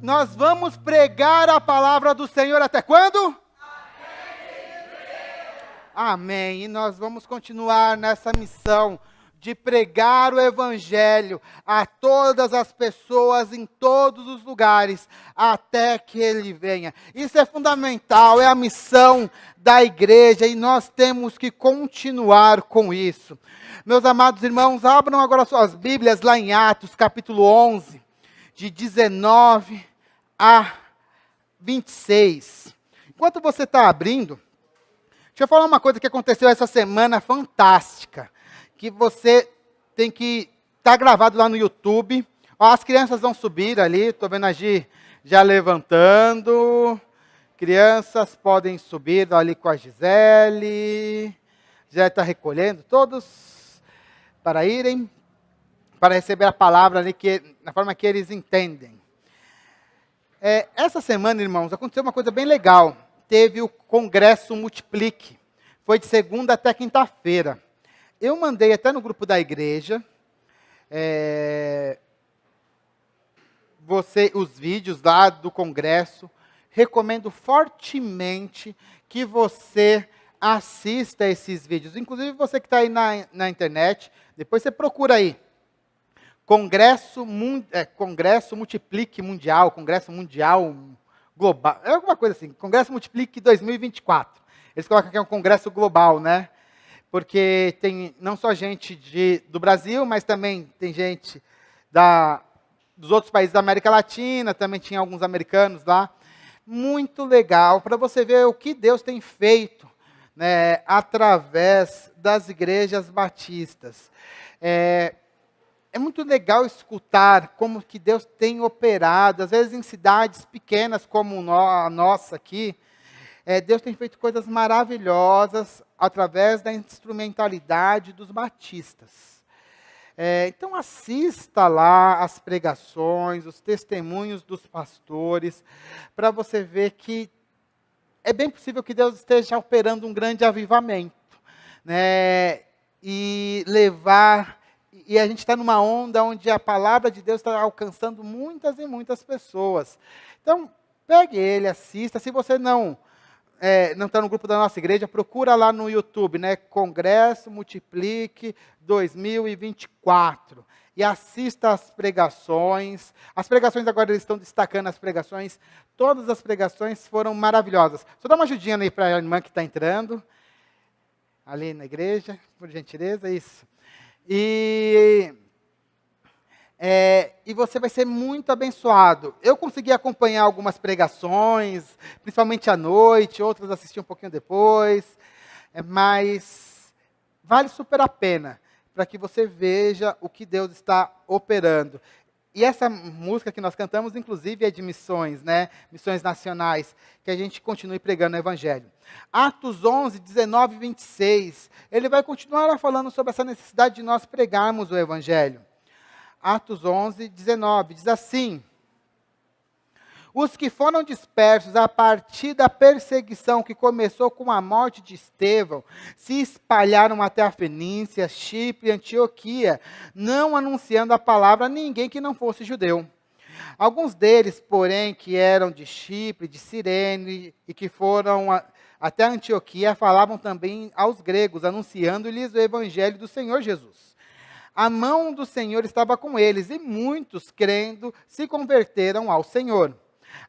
Nós vamos pregar a palavra do Senhor até quando? Amém. E nós vamos continuar nessa missão de pregar o Evangelho a todas as pessoas, em todos os lugares, até que Ele venha. Isso é fundamental, é a missão da igreja e nós temos que continuar com isso. Meus amados irmãos, abram agora suas Bíblias lá em Atos, capítulo 11, de 19 a 26. Enquanto você está abrindo, deixa eu falar uma coisa que aconteceu essa semana fantástica, que você tem que estar gravado lá no YouTube. Ó, as crianças vão subir ali, estou vendo a Gi já levantando. Crianças podem subir ali com a Gisele. Já está recolhendo todos para irem, para receber a palavra ali na forma que eles entendem. Essa semana, irmãos, aconteceu uma coisa bem legal. Teve o Congresso Multiplique. Foi de segunda até quinta-feira. Eu mandei até no grupo da igreja os vídeos lá do congresso. Recomendo fortemente que você assista esses vídeos. Inclusive você que está aí na internet, depois você procura aí. Congresso Multiplique Mundial, Congresso Mundial Global, é alguma coisa assim, Congresso Multiplique 2024. Eles colocam que é um congresso global, né? Porque tem não só gente do Brasil, mas também tem gente dos outros países da América Latina, também tinha alguns americanos lá. Muito legal, para você ver o que Deus tem feito, né, através das igrejas batistas. É muito legal escutar como que Deus tem operado, às vezes em cidades pequenas como a nossa aqui. Deus tem feito coisas maravilhosas através da instrumentalidade dos batistas. Então assista lá as pregações, os testemunhos dos pastores, para você ver que é bem possível que Deus esteja operando um grande avivamento, né? E a gente está numa onda onde a palavra de Deus está alcançando muitas e muitas pessoas. Então, pegue ele, assista. Se você não está no grupo da nossa igreja, procura lá no YouTube, né? Congresso Multiplique 2024. E assista as pregações. As pregações agora eles estão destacando as pregações. Todas as pregações foram maravilhosas. Só dá uma ajudinha aí para a irmã que está entrando. Ali na igreja, por gentileza, isso. E você vai ser muito abençoado. Eu consegui acompanhar algumas pregações, principalmente à noite, outras assisti um pouquinho depois, mas vale super a pena, para que você veja o que Deus está operando. E essa música que nós cantamos, inclusive, é de missões, né? Missões nacionais, que a gente continue pregando o Evangelho. Atos 11, 19 e 26, ele vai continuar falando sobre essa necessidade de nós pregarmos o Evangelho. Atos 11, 19, diz assim: os que foram dispersos a partir da perseguição que começou com a morte de Estevão, se espalharam até a Fenícia, Chipre e Antioquia, não anunciando a palavra a ninguém que não fosse judeu. Alguns deles, porém, que eram de Chipre, de Cirene, e que foram até Antioquia, falavam também aos gregos, anunciando-lhes o evangelho do Senhor Jesus. A mão do Senhor estava com eles, e muitos, crendo, se converteram ao Senhor.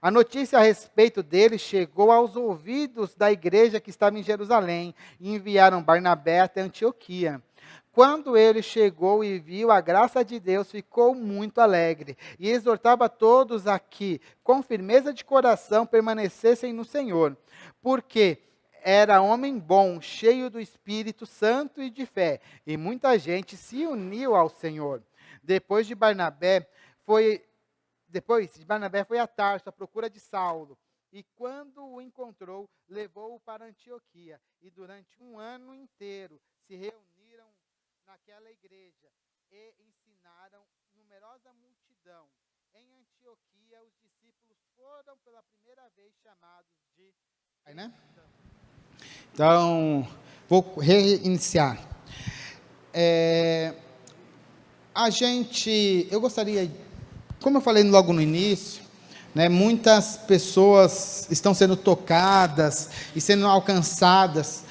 A notícia a respeito deles chegou aos ouvidos da igreja que estava em Jerusalém, e enviaram Barnabé até Antioquia. Quando ele chegou e viu a graça de Deus, ficou muito alegre, e exortava todos a que, com firmeza de coração, permanecessem no Senhor, porque era homem bom, cheio do Espírito Santo e de fé, e muita gente se uniu ao Senhor. Depois de Barnabé foi a Tarso à procura de Saulo, e quando o encontrou, levou-o para Antioquia, e durante um ano inteiro se reuniram naquela igreja, e ensinaram numerosa multidão. Em Antioquia, os discípulos foram pela primeira vez chamados de... né? Então, vou reiniciar. Eu gostaria, como eu falei logo no início, né? Muitas pessoas estão sendo tocadas e sendo alcançadas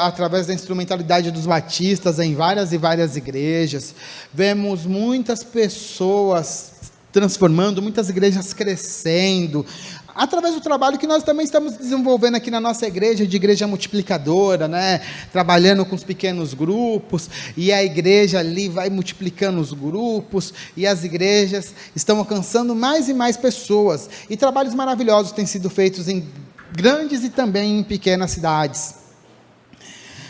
através da instrumentalidade dos batistas em várias e várias igrejas. Vemos muitas pessoas transformando, muitas igrejas crescendo, através do trabalho que nós também estamos desenvolvendo aqui na nossa igreja, de igreja multiplicadora, né? Trabalhando com os pequenos grupos, e a igreja ali vai multiplicando os grupos, e as igrejas estão alcançando mais e mais pessoas, e trabalhos maravilhosos têm sido feitos em grandes e também em pequenas cidades.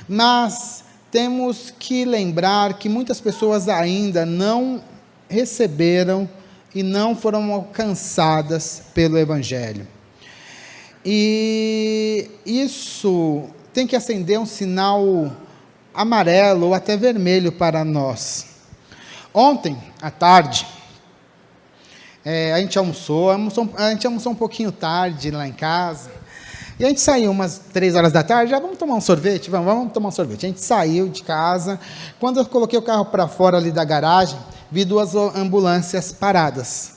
Mas temos que lembrar que muitas pessoas ainda não receberam e não foram alcançadas pelo Evangelho. E isso tem que acender um sinal amarelo ou até vermelho para nós. Ontem, à tarde, a gente almoçou um pouquinho tarde lá em casa, e a gente saiu umas 3 horas da tarde, já vamos tomar um sorvete? Vamos tomar um sorvete. A gente saiu de casa, quando eu coloquei o carro para fora ali da garagem, vi 2 ambulâncias paradas.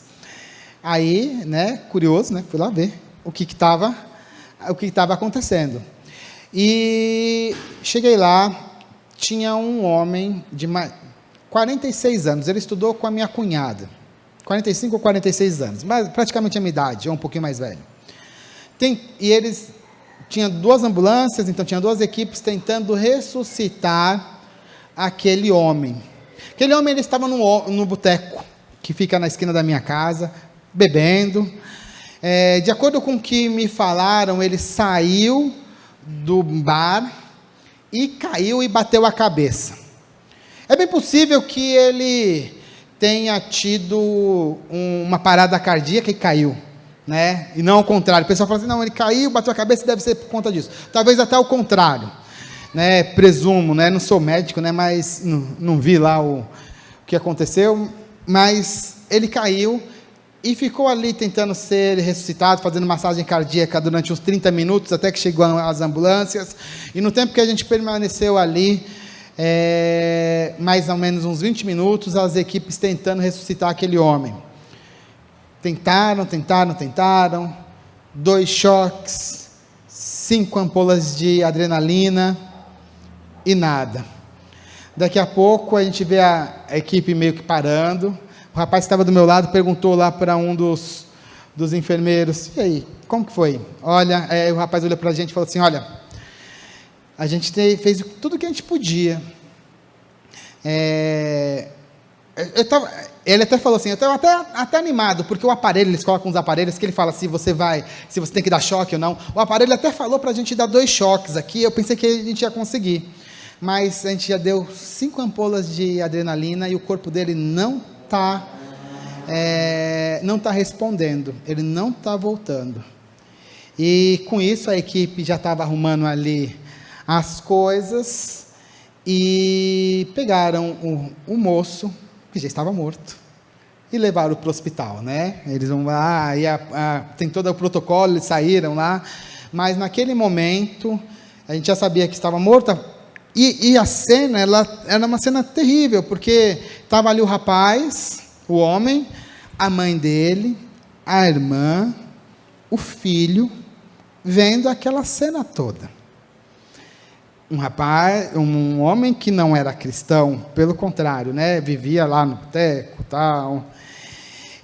Aí, né, curioso, né, fui lá ver o que estava acontecendo. E cheguei lá, tinha um homem de 46 anos, ele estudou com a minha cunhada, 45 ou 46 anos, mas praticamente a minha idade, ou um pouquinho mais velho. E eles tinham 2 ambulâncias, então tinha 2 equipes tentando ressuscitar aquele homem. Aquele homem, ele estava no boteco, que fica na esquina da minha casa, bebendo. De acordo com o que me falaram, ele saiu do bar e caiu e bateu a cabeça. É bem possível que ele tenha tido uma parada cardíaca e caiu, né? E não ao contrário. O pessoal fala assim, não, ele caiu, bateu a cabeça, deve ser por conta disso. Talvez até o contrário, né? Presumo, né? Não sou médico, né? Mas não vi lá o que aconteceu, mas ele caiu e ficou ali tentando ser ressuscitado, fazendo massagem cardíaca durante uns 30 minutos, até que chegou as ambulâncias, e no tempo que a gente permaneceu ali, mais ou menos uns 20 minutos, as equipes tentando ressuscitar aquele homem. Tentaram, 2 choques, 5 ampolas de adrenalina e nada. Daqui a pouco a gente vê a equipe meio que parando. O rapaz que estava do meu lado perguntou lá para um dos enfermeiros, e aí, como que foi? Olha, o rapaz olhou para a gente e falou assim, olha, a gente fez tudo o que a gente podia. Ele até falou assim, eu estava até animado, porque o aparelho, eles colocam uns aparelhos que ele fala se você tem que dar choque ou não. O aparelho até falou para a gente dar 2 choques aqui, eu pensei que a gente ia conseguir. Mas a gente já deu 5 ampolas de adrenalina e o corpo dele não está respondendo, ele não está voltando. E com isso a equipe já estava arrumando ali as coisas e pegaram o moço, que já estava morto, e levaram para o hospital, né? Eles vão lá, tem todo o protocolo, eles saíram lá, mas naquele momento a gente já sabia que estava morto. E a cena, ela era uma cena terrível, porque estava ali o rapaz, o homem, a mãe dele, a irmã, o filho, vendo aquela cena toda. Um homem que não era cristão, pelo contrário, né, vivia lá no boteco e tal,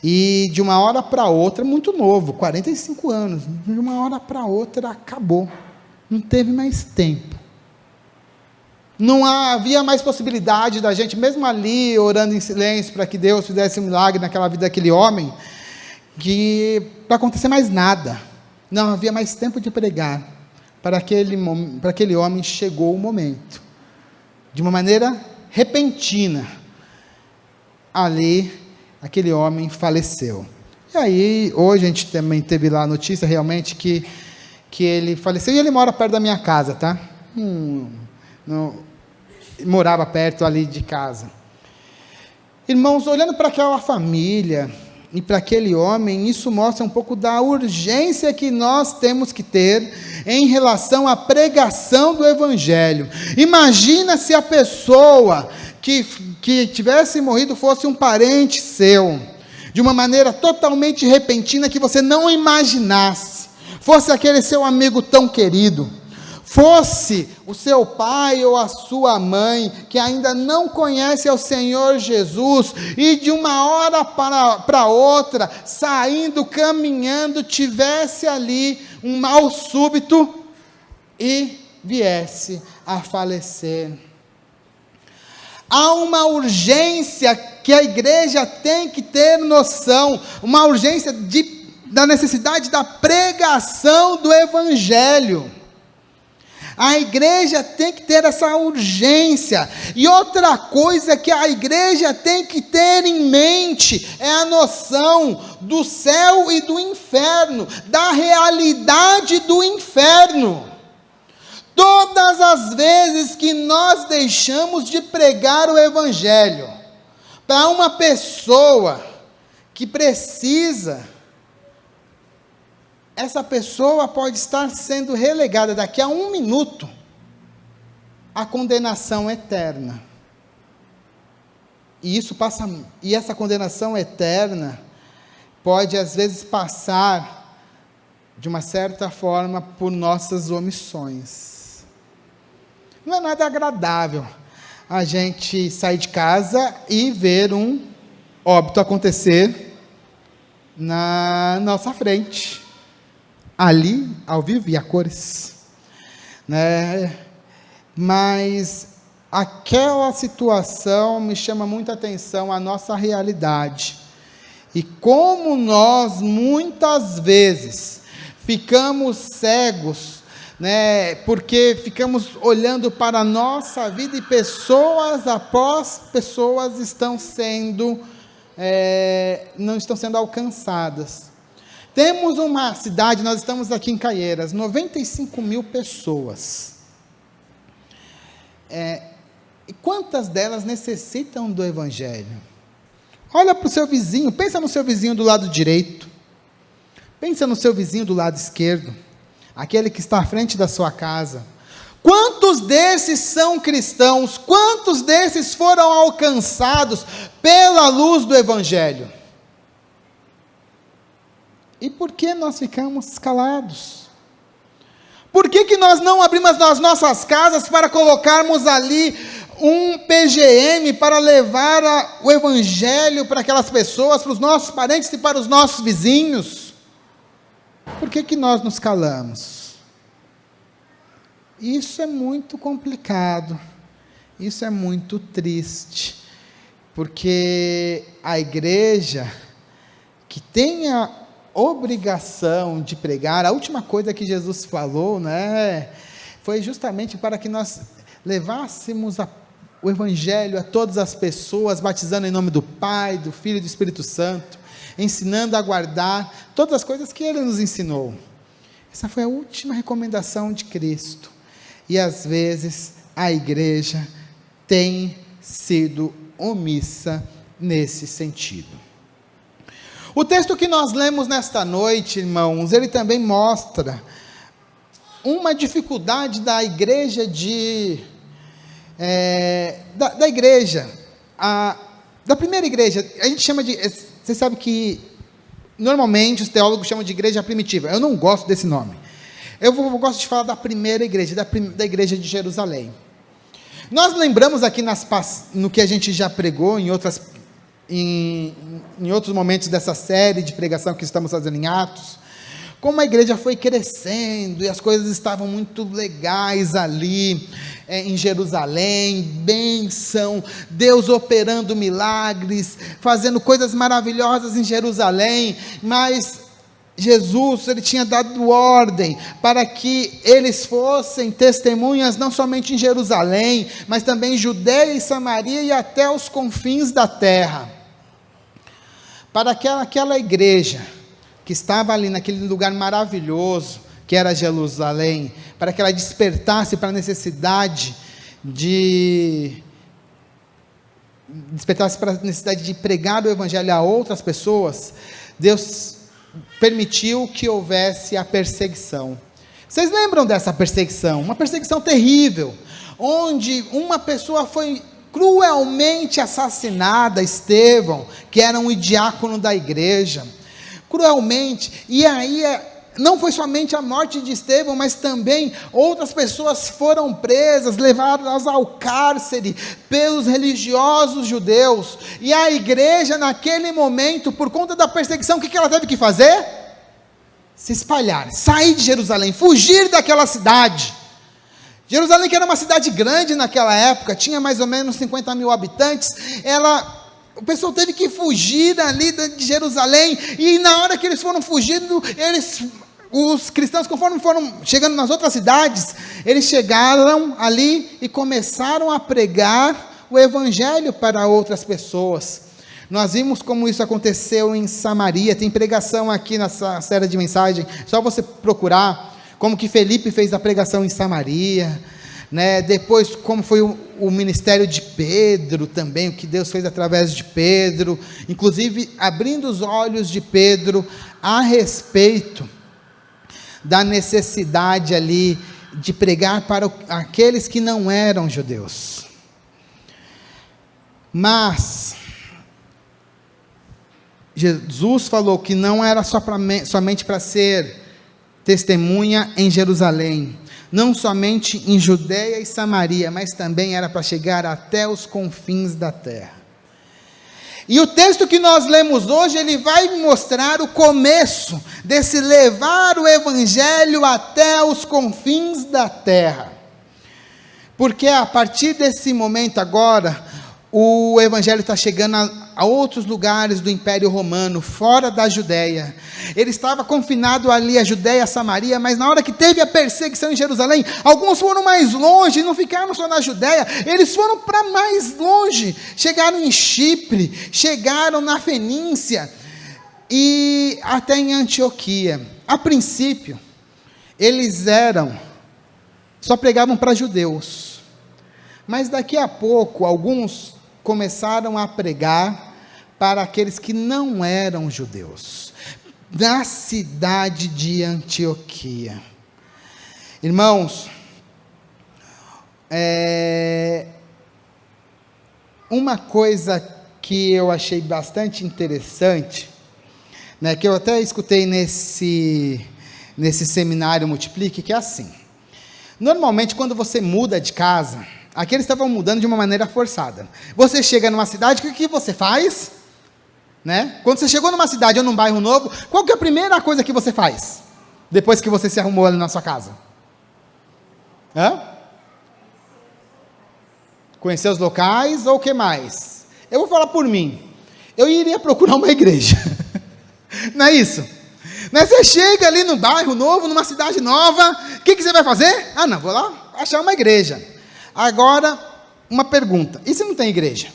e de uma hora para outra, muito novo, 45 anos, de uma hora para outra acabou, não teve mais tempo. Não havia mais possibilidade da gente, mesmo ali, orando em silêncio, para que Deus fizesse um milagre naquela vida daquele homem, para acontecer mais nada. Não havia mais tempo de pregar. Para aquele homem chegou o momento. De uma maneira repentina, ali, aquele homem faleceu. E aí, hoje a gente também teve lá a notícia, realmente, que ele faleceu, e ele mora perto da minha casa, tá? Morava perto ali de casa. Irmãos, olhando para aquela família e para aquele homem, isso mostra um pouco da urgência que nós temos que ter em relação à pregação do Evangelho. Imagina se a pessoa que tivesse morrido fosse um parente seu. de uma maneira totalmente repentina que você não imaginasse. Fosse aquele seu amigo tão querido, fosse o seu pai ou a sua mãe, que ainda não conhece ao Senhor Jesus, e de uma hora para outra, saindo, caminhando, tivesse ali um mal súbito e viesse a falecer. Há uma urgência que a igreja tem que ter noção, uma urgência da necessidade da pregação do Evangelho. A igreja tem que ter essa urgência. E outra coisa que a igreja tem que ter em mente é a noção do céu e do inferno, da realidade do inferno. Todas as vezes que nós deixamos de pregar o Evangelho para uma pessoa que precisa, essa pessoa pode estar sendo relegada daqui a 1 minuto à condenação eterna. E essa condenação eterna pode às vezes passar de uma certa forma por nossas omissões. Não é nada agradável a gente sair de casa e ver um óbito acontecer na nossa frente, ali, ao vivo e a cores, né? Mas aquela situação me chama muita atenção, a nossa realidade, e como nós muitas vezes ficamos cegos, né, porque ficamos olhando para a nossa vida e pessoas após pessoas não estão sendo alcançadas. Temos uma cidade, nós estamos aqui em Caieiras, 95 mil pessoas. E quantas delas necessitam do Evangelho? Olha para o seu vizinho, pensa no seu vizinho do lado direito, pensa no seu vizinho do lado esquerdo, aquele que está à frente da sua casa. Quantos desses são cristãos? Quantos desses foram alcançados pela luz do Evangelho? E por que nós ficamos calados? Por que nós não abrimos as nossas casas para colocarmos ali um PGM para levar o Evangelho para aquelas pessoas, para os nossos parentes e para os nossos vizinhos? Por que nós nos calamos? Isso é muito complicado, isso é muito triste, porque a igreja que tem a obrigação de pregar, a última coisa que Jesus falou, né, foi justamente para que nós levássemos o Evangelho a todas as pessoas, batizando em nome do Pai, do Filho e do Espírito Santo, ensinando a guardar todas as coisas que Ele nos ensinou. Essa foi a última recomendação de Cristo. E às vezes a igreja tem sido omissa nesse sentido. O texto que nós lemos nesta noite, irmãos, ele também mostra uma dificuldade da igreja da primeira igreja. A gente chama de, você sabe que normalmente os teólogos chamam de igreja primitiva. Eu não gosto desse nome. Eu gosto de falar da primeira igreja, da igreja de Jerusalém. Nós lembramos aqui no que a gente já pregou em outros momentos dessa série de pregação que estamos fazendo em Atos, como a igreja foi crescendo e as coisas estavam muito legais ali em Jerusalém, bênção, Deus operando milagres, fazendo coisas maravilhosas em Jerusalém, mas Jesus, ele tinha dado ordem para que eles fossem testemunhas não somente em Jerusalém, mas também em Judeia e Samaria e até os confins da terra. Para aquela igreja que estava ali naquele lugar maravilhoso que era Jerusalém, para que ela despertasse para a necessidade de pregar o Evangelho a outras pessoas, Deus permitiu que houvesse a perseguição. Vocês lembram dessa perseguição? Uma perseguição terrível, onde uma pessoa foi cruelmente assassinada Estevão, que era um diácono da igreja, cruelmente. E aí não foi somente a morte de Estevão, mas também outras pessoas foram presas, levadas ao cárcere pelos religiosos judeus. E a igreja, naquele momento, por conta da perseguição, o que ela teve que fazer? Se espalhar, sair de Jerusalém, fugir daquela cidade. Jerusalém, que era uma cidade grande naquela época, tinha mais ou menos 50 mil habitantes, o pessoal teve que fugir ali de Jerusalém, e na hora que eles foram fugindo, os cristãos, conforme foram chegando nas outras cidades, eles chegaram ali e começaram a pregar o evangelho para outras pessoas. Nós vimos como isso aconteceu em Samaria, tem pregação aqui nessa série de mensagem, só você procurar, como que Felipe fez a pregação em Samaria, né? Depois como foi o ministério de Pedro também, o que Deus fez através de Pedro, inclusive abrindo os olhos de Pedro a respeito da necessidade ali de pregar para aqueles que não eram judeus. Mas Jesus falou que não era somente para ser testemunha em Jerusalém, não somente em Judeia e Samaria, mas também era para chegar até os confins da terra. E o texto que nós lemos hoje, ele vai mostrar o começo desse levar o evangelho até os confins da terra. Porque a partir desse momento agora, o evangelho está chegando a outros lugares do Império Romano, fora da Judéia. Ele estava confinado ali a Judéia, a Samaria, mas na hora que teve a perseguição em Jerusalém, alguns foram mais longe, não ficaram só na Judéia, eles foram para mais longe, chegaram em Chipre, chegaram na Fenícia, e até em Antioquia. A princípio, eles só pregavam para judeus, mas daqui a pouco, alguns começaram a pregar para aqueles que não eram judeus, na cidade de Antioquia. Irmãos, uma coisa que eu achei bastante interessante, né, que eu até escutei nesse seminário Multiplique, que é assim: normalmente quando você muda de casa, aqui eles estavam mudando de uma maneira forçada. Você chega numa cidade, o que você faz? Né? Quando você chegou numa cidade ou num bairro novo, qual que é a primeira coisa que você faz? Depois que você se arrumou ali na sua casa? Conhecer os locais ou o que mais? Eu vou falar por mim. Eu iria procurar uma igreja. Não é isso? Né? Você chega ali no bairro novo, numa cidade nova, o que você vai fazer? Não, vou lá achar uma igreja. Agora, uma pergunta: e se não tem igreja?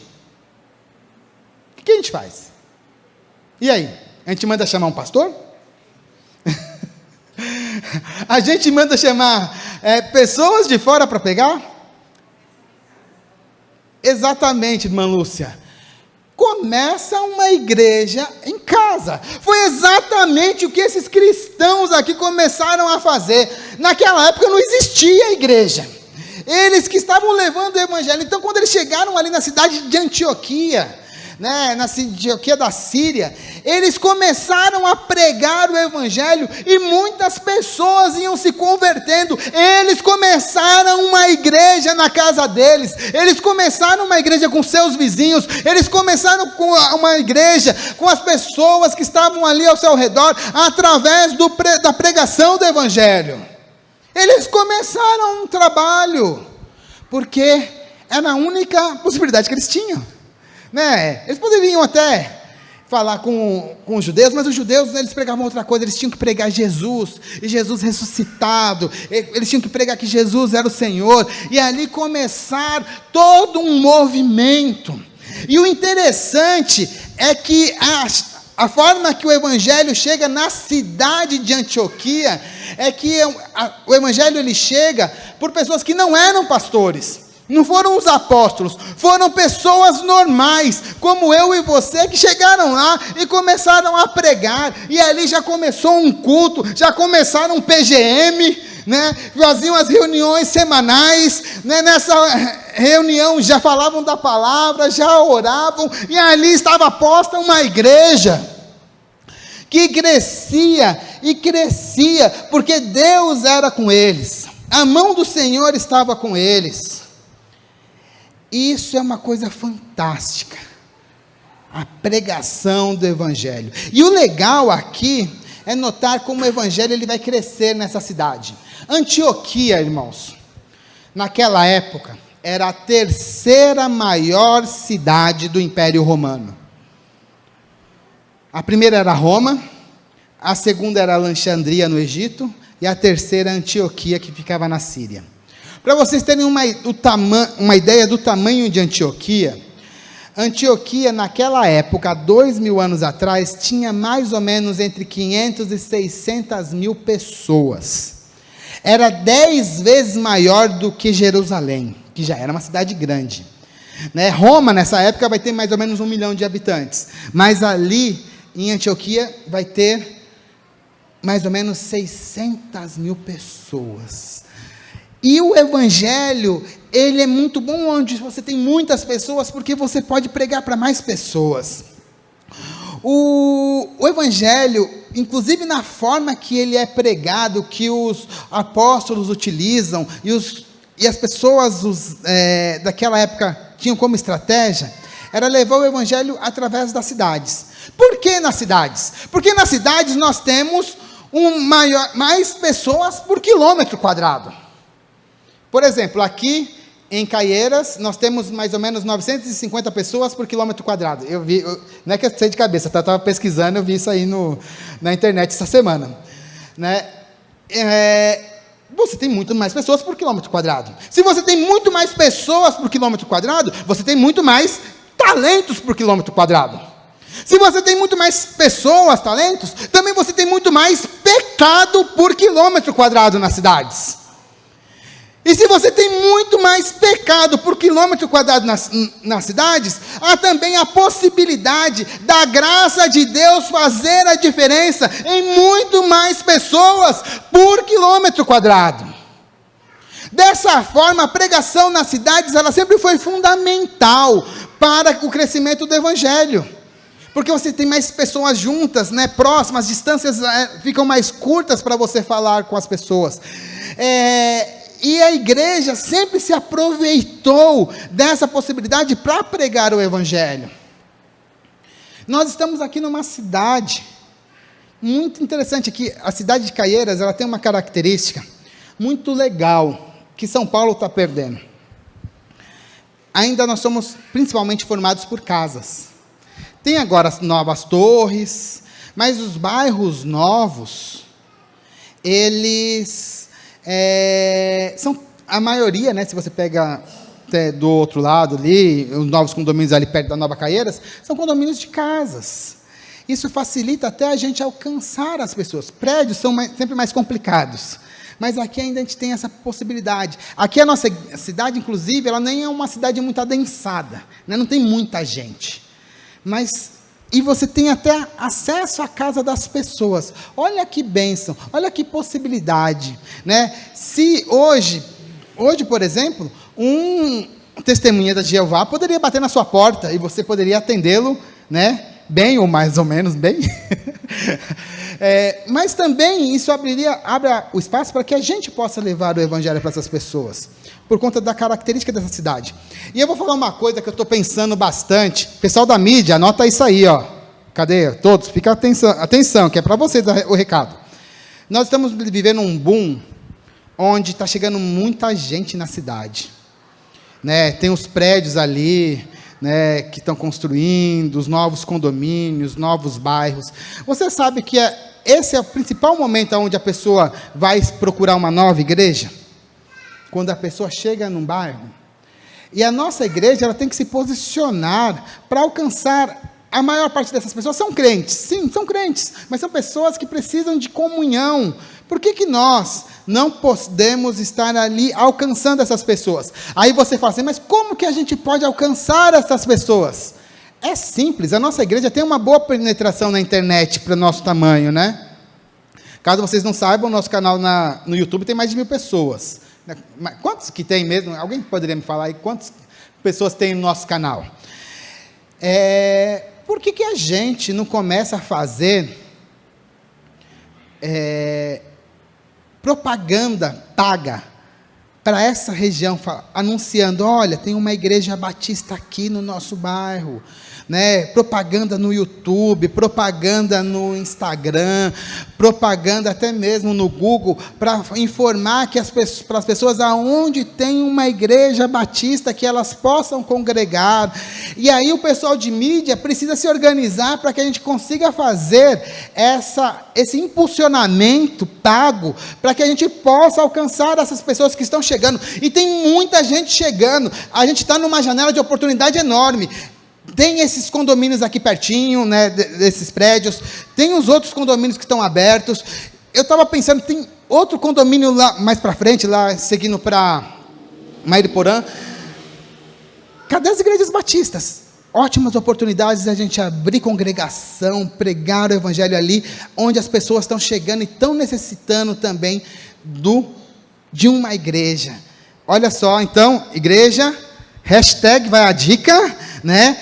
O que a gente faz? E aí? A gente manda chamar um pastor? A gente manda chamar pessoas de fora para pregar? Exatamente, irmã Lúcia. Começa uma igreja em casa. Foi exatamente o que esses cristãos aqui começaram a fazer. Naquela época não existia igreja. Eles que estavam levando o evangelho. Então, quando eles chegaram ali na cidade de Antioquia, né, na Antioquia da Síria, eles começaram a pregar o evangelho e muitas pessoas iam se convertendo. Eles começaram uma igreja na casa deles, eles começaram uma igreja com seus vizinhos, eles começaram com uma igreja com as pessoas que estavam ali ao seu redor, através da pregação do evangelho. Eles começaram um trabalho, porque era a única possibilidade que eles tinham, né? Eles poderiam até falar com os judeus, mas os judeus, eles pregavam outra coisa. Eles tinham que pregar Jesus, e Jesus ressuscitado, eles tinham que pregar que Jesus era o Senhor, e ali começar todo um movimento. E o interessante é que a forma que o evangelho chega na cidade de Antioquia, é que o evangelho ele chega por pessoas que não eram pastores, não foram os apóstolos, foram pessoas normais, como eu e você, que chegaram lá e começaram a pregar, e ali já começou um culto, já começaram um PGM, né? Faziam as reuniões semanais, né? reunião, já falavam da palavra, já oravam, e ali estava posta uma igreja que crescia e crescia, porque Deus era com eles, a mão do Senhor estava com eles. Isso é uma coisa fantástica, a pregação do Evangelho. E o legal aqui é notar como o Evangelho ele vai crescer nessa cidade. Antioquia, irmãos, naquela época, era a terceira maior cidade do Império Romano. A primeira era Roma, a segunda era Alexandria, no Egito, e a terceira, Antioquia, que ficava na Síria. Para vocês terem uma ideia do tamanho de Antioquia, Antioquia, naquela época, há 2000 anos atrás, tinha mais ou menos entre 500 e 600 mil pessoas. Era 10 vezes maior do que Jerusalém, que já era uma cidade grande. Né? Roma, nessa época, vai ter mais ou menos 1 milhão de habitantes. Mas ali, em Antioquia, vai ter mais ou menos 600 mil pessoas. E o Evangelho, ele é muito bom onde você tem muitas pessoas, porque você pode pregar para mais pessoas. O Evangelho, inclusive na forma que ele é pregado, que os apóstolos utilizam, e as pessoas daquela época tinham como estratégia, era levar o Evangelho através das cidades. Por que nas cidades? Porque nas cidades nós temos mais pessoas por quilômetro quadrado. Por exemplo, aqui em Caieiras, nós temos mais ou menos 950 pessoas por quilômetro quadrado. Não é que eu sei de cabeça, eu estava pesquisando, eu vi isso aí na internet essa semana. Né? Você tem muito mais pessoas por quilômetro quadrado. Se você tem muito mais pessoas por quilômetro quadrado, você tem muito mais talentos por quilômetro quadrado. Se você tem muito mais pessoas, talentos, também você tem muito mais pecado por quilômetro quadrado nas cidades. E se você tem muito mais pecado por quilômetro quadrado nas cidades, há também a possibilidade da graça de Deus fazer a diferença em muito mais pessoas por quilômetro quadrado. Dessa forma, a pregação nas cidades, ela sempre foi fundamental para o crescimento do Evangelho. Porque você tem mais pessoas juntas, né, próximas, as distâncias ficam mais curtas para você falar com as pessoas. E a igreja sempre se aproveitou dessa possibilidade para pregar o Evangelho. Nós estamos aqui numa cidade muito interessante aqui. A cidade de Caieiras, ela tem uma característica muito legal, que São Paulo está perdendo. Ainda nós somos principalmente formados por casas. Tem agora as novas torres, mas os bairros novos, eles são a maioria, né, se você pega do outro lado ali, os novos condomínios ali perto da Nova Caieiras, são condomínios de casas. Isso facilita até a gente alcançar as pessoas. Prédios são sempre mais complicados, mas aqui ainda a gente tem essa possibilidade. Aqui a nossa cidade, inclusive, ela nem é uma cidade muito adensada, né, não tem muita gente, e você tem até acesso à casa das pessoas. Olha que bênção, olha que possibilidade, né? Se hoje, por exemplo, um testemunha de Jeová poderia bater na sua porta e você poderia atendê-lo, né? Bem ou mais ou menos bem. Mas também isso abre o espaço para que a gente possa levar o Evangelho para essas pessoas, por conta da característica dessa cidade. E eu vou falar uma coisa que eu estou pensando bastante. Pessoal da mídia, anota isso aí, ó. Cadê? Todos, fica atenção, que é para vocês o recado. Nós estamos vivendo um boom, onde está chegando muita gente na cidade. Né? Tem os prédios ali, né, que estão construindo, os novos condomínios, novos bairros. Você sabe que esse é o principal momento onde a pessoa vai procurar uma nova igreja? Quando a pessoa chega num bairro. E a nossa igreja, ela tem que se posicionar para alcançar. A maior parte dessas pessoas são crentes. Sim, são crentes, mas são pessoas que precisam de comunhão. Por que nós não podemos estar ali alcançando essas pessoas? Aí você fala assim, mas como que a gente pode alcançar essas pessoas? É simples, a nossa igreja tem uma boa penetração na internet para o nosso tamanho, né? Caso vocês não saibam, o nosso canal no YouTube tem mais de 1000 pessoas. Quantos que tem mesmo? Alguém poderia me falar aí quantas pessoas tem no nosso canal? Por que a gente não começa a fazer propaganda paga para essa região, anunciando, olha, tem uma igreja batista aqui no nosso bairro, né? Propaganda no YouTube, propaganda no Instagram, propaganda até mesmo no Google, para informar que para as pessoas aonde tem uma igreja batista que elas possam congregar. E aí o pessoal de mídia precisa se organizar para que a gente consiga fazer esse impulsionamento pago, para que a gente possa alcançar essas pessoas que estão chegando. E tem muita gente chegando. A gente está numa janela de oportunidade enorme. Tem esses condomínios aqui pertinho, né, desses prédios, tem os outros condomínios que estão abertos. Eu estava pensando, tem outro condomínio lá mais para frente, lá seguindo para Mairiporã. Cadê as igrejas batistas? Ótimas oportunidades de a gente abrir congregação, pregar o evangelho ali, onde as pessoas estão chegando e estão necessitando também de uma igreja. Olha só, então, igreja, hashtag vai a dica, né?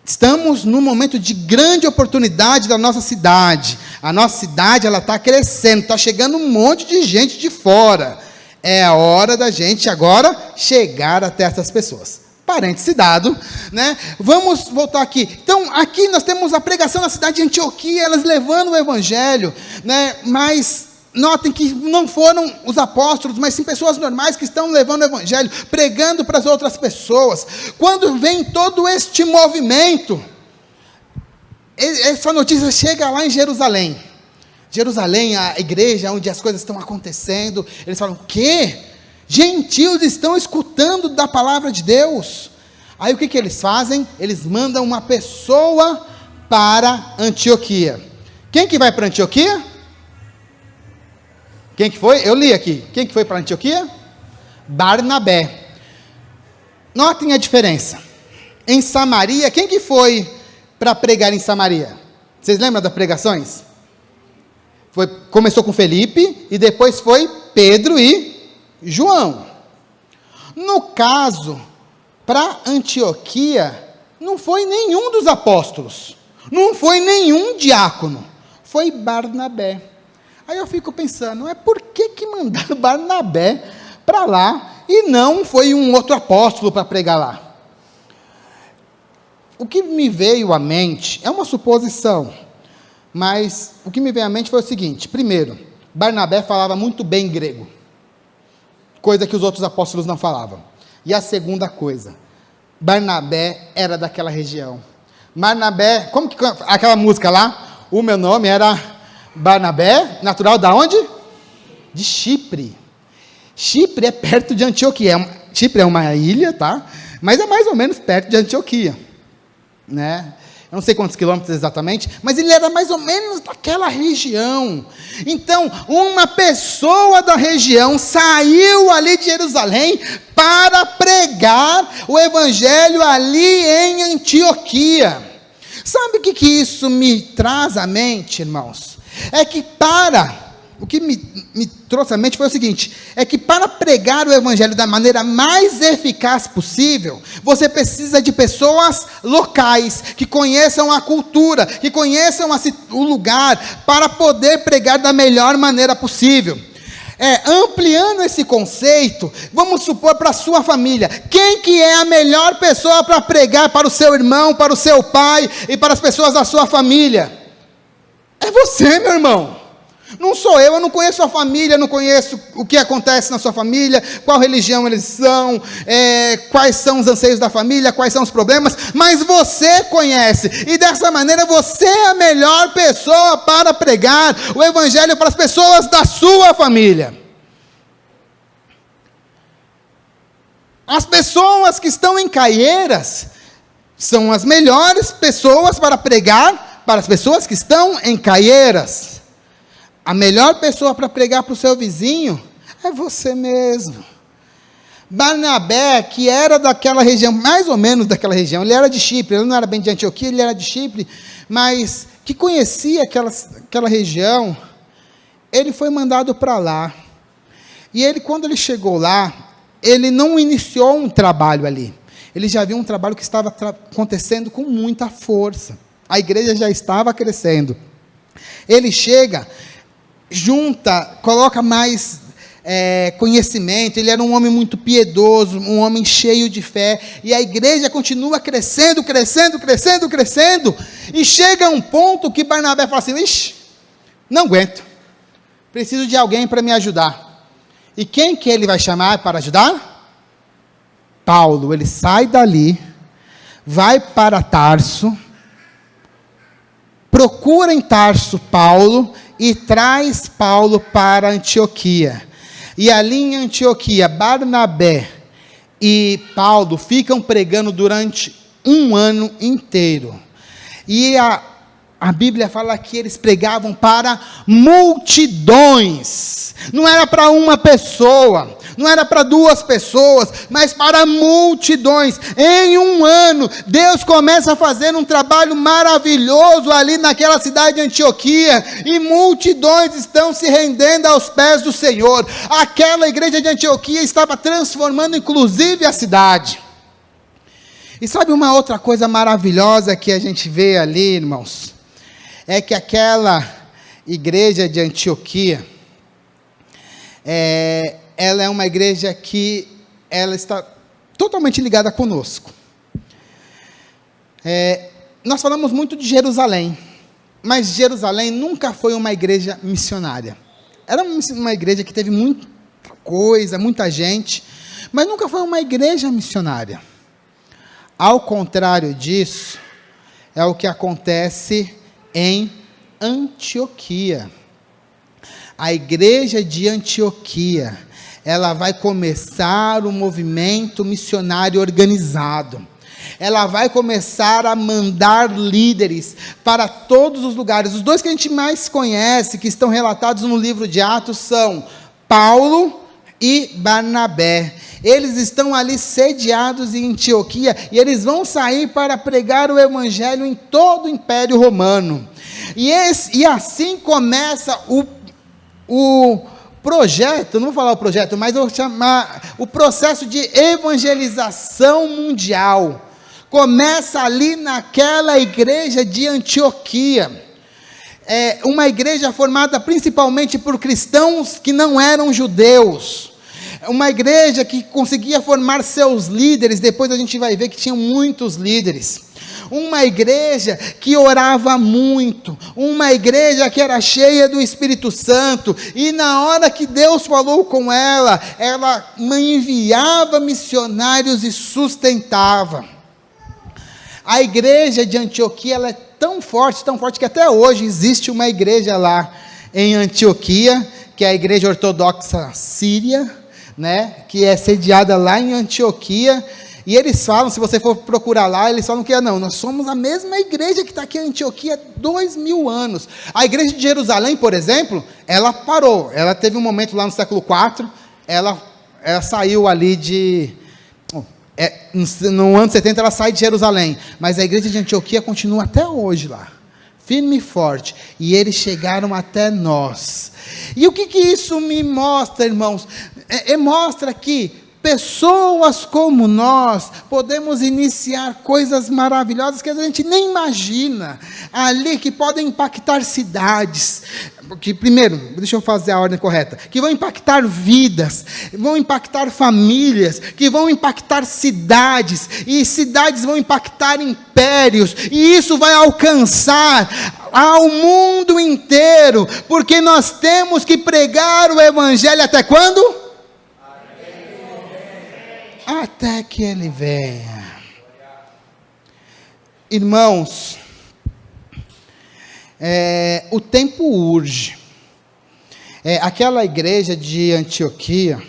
Estamos num momento de grande oportunidade da nossa cidade. A nossa cidade, ela está crescendo, está chegando um monte de gente de fora. É a hora da gente agora chegar até essas pessoas. Parêntese dado, né? Vamos voltar aqui. Então, aqui nós temos a pregação na cidade de Antioquia, elas levando o evangelho, né? Mas notem que não foram os apóstolos, mas sim pessoas normais que estão levando o evangelho, pregando para as outras pessoas. Quando vem todo este movimento, essa notícia chega lá em Jerusalém. Jerusalém, a igreja onde as coisas estão acontecendo, eles falam, o quê? Gentios estão escutando da palavra de Deus. Aí o que eles fazem? Eles mandam uma pessoa para Antioquia. Quem que vai para Antioquia? Quem que foi? Eu li aqui. Quem que foi para Antioquia? Barnabé. Notem a diferença. Em Samaria, quem que foi para pregar em Samaria? Vocês lembram das pregações? Começou com Felipe e depois foi Pedro e João. No caso, para Antioquia, não foi nenhum dos apóstolos, não foi nenhum diácono, foi Barnabé. Aí eu fico pensando, por que mandaram Barnabé para lá e não foi um outro apóstolo para pregar lá? O que me veio à mente, é uma suposição, mas o que me veio à mente foi o seguinte: primeiro, Barnabé falava muito bem grego, coisa que os outros apóstolos não falavam. E a segunda coisa, Barnabé era daquela região. Barnabé, como que aquela música lá? O meu nome era Barnabé, natural da onde? De Chipre. Chipre é perto de Antioquia. Chipre é uma ilha, tá? Mas é mais ou menos perto de Antioquia, né? Eu não sei quantos quilômetros exatamente, mas ele era mais ou menos daquela região. Então, uma pessoa da região saiu ali de Jerusalém para pregar o evangelho ali em Antioquia. Sabe o que isso me traz à mente, irmãos? O que me trouxe à mente foi o seguinte, é que para pregar o evangelho da maneira mais eficaz possível, você precisa de pessoas locais, que conheçam a cultura, que conheçam o lugar, para poder pregar da melhor maneira possível. Ampliando esse conceito, vamos supor para a sua família, quem que é a melhor pessoa para pregar para o seu irmão, para o seu pai e para as pessoas da sua família? É você, meu irmão. Não sou eu não conheço a família, não conheço o que acontece na sua família, qual religião eles são, quais são os anseios da família, quais são os problemas, mas você conhece, e dessa maneira você é a melhor pessoa para pregar o evangelho para as pessoas da sua família. As pessoas que estão em Caieiras são as melhores pessoas para pregar para as pessoas que estão em Caieiras. A melhor pessoa para pregar para o seu vizinho é você mesmo. Barnabé, que era daquela região, mais ou menos daquela região, ele era de Chipre, ele não era bem de Antioquia, ele era de Chipre, mas que conhecia aquela região, ele foi mandado para lá. E ele, quando ele chegou lá, ele não iniciou um trabalho ali. Ele já viu um trabalho que estava acontecendo com muita força. A igreja já estava crescendo. Ele chega, junta, coloca mais conhecimento. Ele era um homem muito piedoso, um homem cheio de fé. E a igreja continua crescendo, crescendo, crescendo, crescendo. E chega um ponto que Barnabé fala assim: ixi, não aguento. Preciso de alguém para me ajudar. E quem que ele vai chamar para ajudar? Paulo. Ele sai dali, vai para Tarso, procura em Tarso Paulo e traz Paulo para Antioquia. E ali em Antioquia, Barnabé e Paulo ficam pregando durante um ano inteiro. E a Bíblia fala que eles pregavam para multidões. Não era para uma pessoa, não era para duas pessoas, mas para multidões. Em um ano, Deus começa a fazer um trabalho maravilhoso ali naquela cidade de Antioquia, e multidões estão se rendendo aos pés do Senhor. Aquela igreja de Antioquia estava transformando inclusive a cidade. E sabe uma outra coisa maravilhosa que a gente vê ali, irmãos? É que aquela igreja de Antioquia, ela é uma igreja que ela está totalmente ligada conosco. Nós falamos muito de Jerusalém, mas Jerusalém nunca foi uma igreja missionária. Era uma igreja que teve muita coisa, muita gente, mas nunca foi uma igreja missionária. Ao contrário disso, é o que acontece em Antioquia. A igreja de Antioquia, ela vai começar um movimento missionário organizado. Ela vai começar a mandar líderes para todos os lugares. Os dois que a gente mais conhece, que estão relatados no livro de Atos, são Paulo e Barnabé. Eles estão ali sediados em Antioquia, e eles vão sair para pregar o evangelho em todo o Império Romano. E assim começa o projeto, não vou falar o projeto, mas eu vou chamar o processo de evangelização mundial. Começa ali naquela igreja de Antioquia. Uma igreja formada principalmente por cristãos que não eram judeus. Uma igreja que conseguia formar seus líderes. Depois a gente vai ver que tinham muitos líderes. Uma igreja que orava muito, uma igreja que era cheia do Espírito Santo, e na hora que Deus falou com ela enviava missionários e sustentava. A igreja de Antioquia, ela é tão forte que até hoje existe uma igreja lá em Antioquia, que é a igreja ortodoxa síria, né, que é sediada lá em Antioquia. E eles falam, se você for procurar lá, eles falam que nós somos a mesma igreja que está aqui em Antioquia há 2000 anos. A igreja de Jerusalém, por exemplo, ela parou. Ela teve um momento lá no século IV, ela saiu ali no ano 70 ela sai de Jerusalém. Mas a igreja de Antioquia continua até hoje lá, firme e forte. E eles chegaram até nós. E o que isso me mostra, irmãos? Mostra que pessoas como nós podemos iniciar coisas maravilhosas que a gente nem imagina ali, que podem impactar cidades. Que primeiro, deixa eu fazer a ordem correta, que vão impactar vidas, vão impactar famílias, que vão impactar cidades, e cidades vão impactar impérios, e isso vai alcançar ao mundo inteiro, porque nós temos que pregar o evangelho até quando? Até que ele venha. Irmãos, o tempo urge. Aquela igreja de Antioquia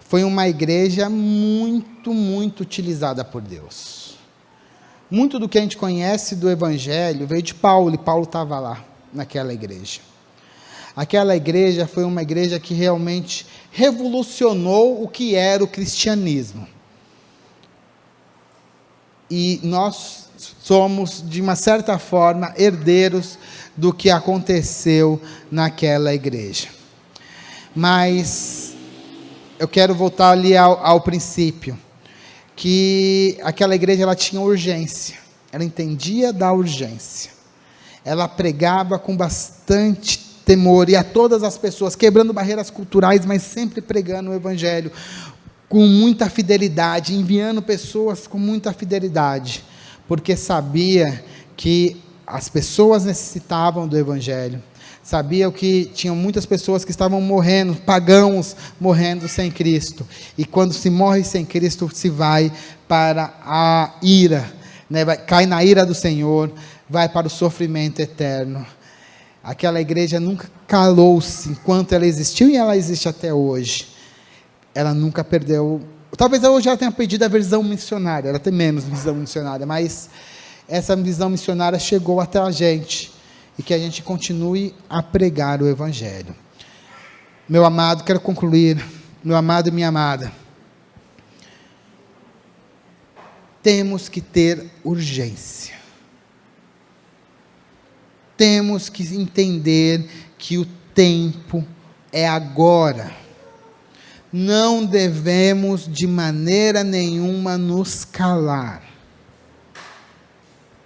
foi uma igreja muito, muito utilizada por Deus. Muito do que a gente conhece do evangelho veio de Paulo, e Paulo estava lá naquela igreja. Aquela igreja foi uma igreja que realmente revolucionou o que era o cristianismo. E nós somos, de uma certa forma, herdeiros do que aconteceu naquela igreja. Mas eu quero voltar ali ao princípio, que aquela igreja ela tinha urgência, ela entendia da urgência, ela pregava com bastante temor, e a todas as pessoas, quebrando barreiras culturais, mas sempre pregando o evangelho, com muita fidelidade, enviando pessoas com muita fidelidade, porque sabia que as pessoas necessitavam do evangelho, sabia que tinham muitas pessoas que estavam morrendo, pagãos morrendo sem Cristo, e quando se morre sem Cristo, se vai para a ira, né? Cai na ira do Senhor, vai para o sofrimento eterno. Aquela igreja nunca calou-se, enquanto ela existiu, e ela existe até hoje. Ela nunca perdeu, talvez hoje ela tenha perdido a visão missionária, ela tem menos visão missionária, mas essa visão missionária chegou até a gente, e que a gente continue a pregar o evangelho. Meu amado, quero concluir, meu amado e minha amada, temos que ter urgência, temos que entender que o tempo é agora. Não devemos de maneira nenhuma nos calar,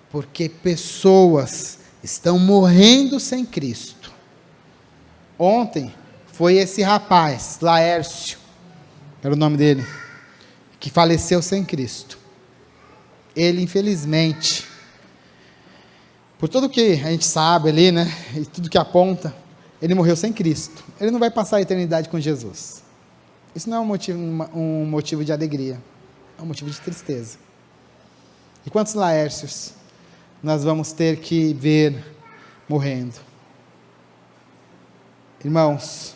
porque pessoas estão morrendo sem Cristo. Ontem foi esse rapaz, Laércio, era o nome dele, que faleceu sem Cristo. Ele, infelizmente, por tudo que a gente sabe ali, né, e tudo que aponta, ele morreu sem Cristo. Ele não vai passar a eternidade com Jesus. Isso não é um motivo de alegria, é um motivo de tristeza. E quantos Laércios nós vamos ter que ver morrendo? Irmãos,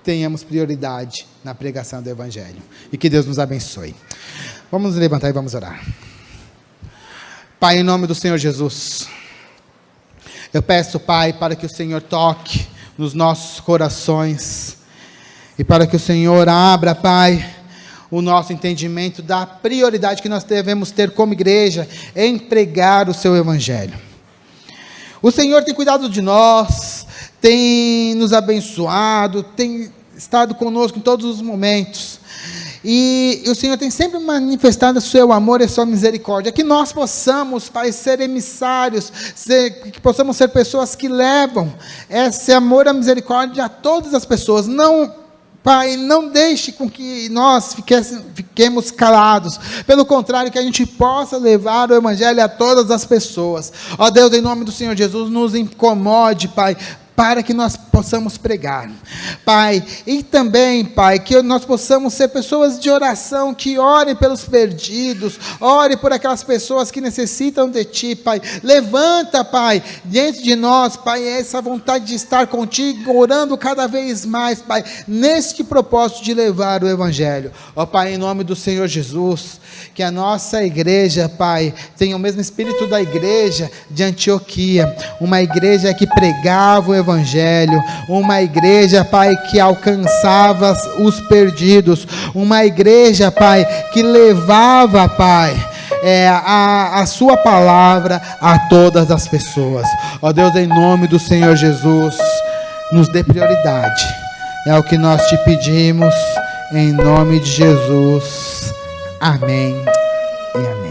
tenhamos prioridade na pregação do evangelho, e que Deus nos abençoe. Vamos nos levantar e vamos orar. Pai, em nome do Senhor Jesus, eu peço, Pai, para que o Senhor toque nos nossos corações, e para que o Senhor abra, Pai, o nosso entendimento da prioridade que nós devemos ter como igreja em pregar o seu evangelho. O Senhor tem cuidado de nós, tem nos abençoado, tem estado conosco em todos os momentos, e o Senhor tem sempre manifestado o seu amor e a sua misericórdia, que nós possamos, Pai, ser emissários, que possamos ser pessoas que levam esse amor e a misericórdia a todas as pessoas. Não, Pai, não deixe com que nós fiquemos calados, pelo contrário, que a gente possa levar o evangelho a todas as pessoas. Ó Deus, em nome do Senhor Jesus, nos incomode, Pai, para que nós possamos pregar, Pai, e também, Pai, que nós possamos ser pessoas de oração, que orem pelos perdidos, ore por aquelas pessoas que necessitam de Ti, Pai. Levanta, Pai, diante de nós, Pai, essa vontade de estar contigo, orando cada vez mais, Pai, neste propósito de levar o evangelho. Ó Pai, em nome do Senhor Jesus, que a nossa igreja, Pai, tenha o mesmo espírito da igreja de Antioquia, uma igreja que pregava o evangelho, uma igreja, Pai, que alcançava os perdidos, uma igreja, Pai, que levava, Pai, a sua palavra a todas as pessoas. Ó Deus, em nome do Senhor Jesus, nos dê prioridade, é o que nós te pedimos, em nome de Jesus, amém e amém.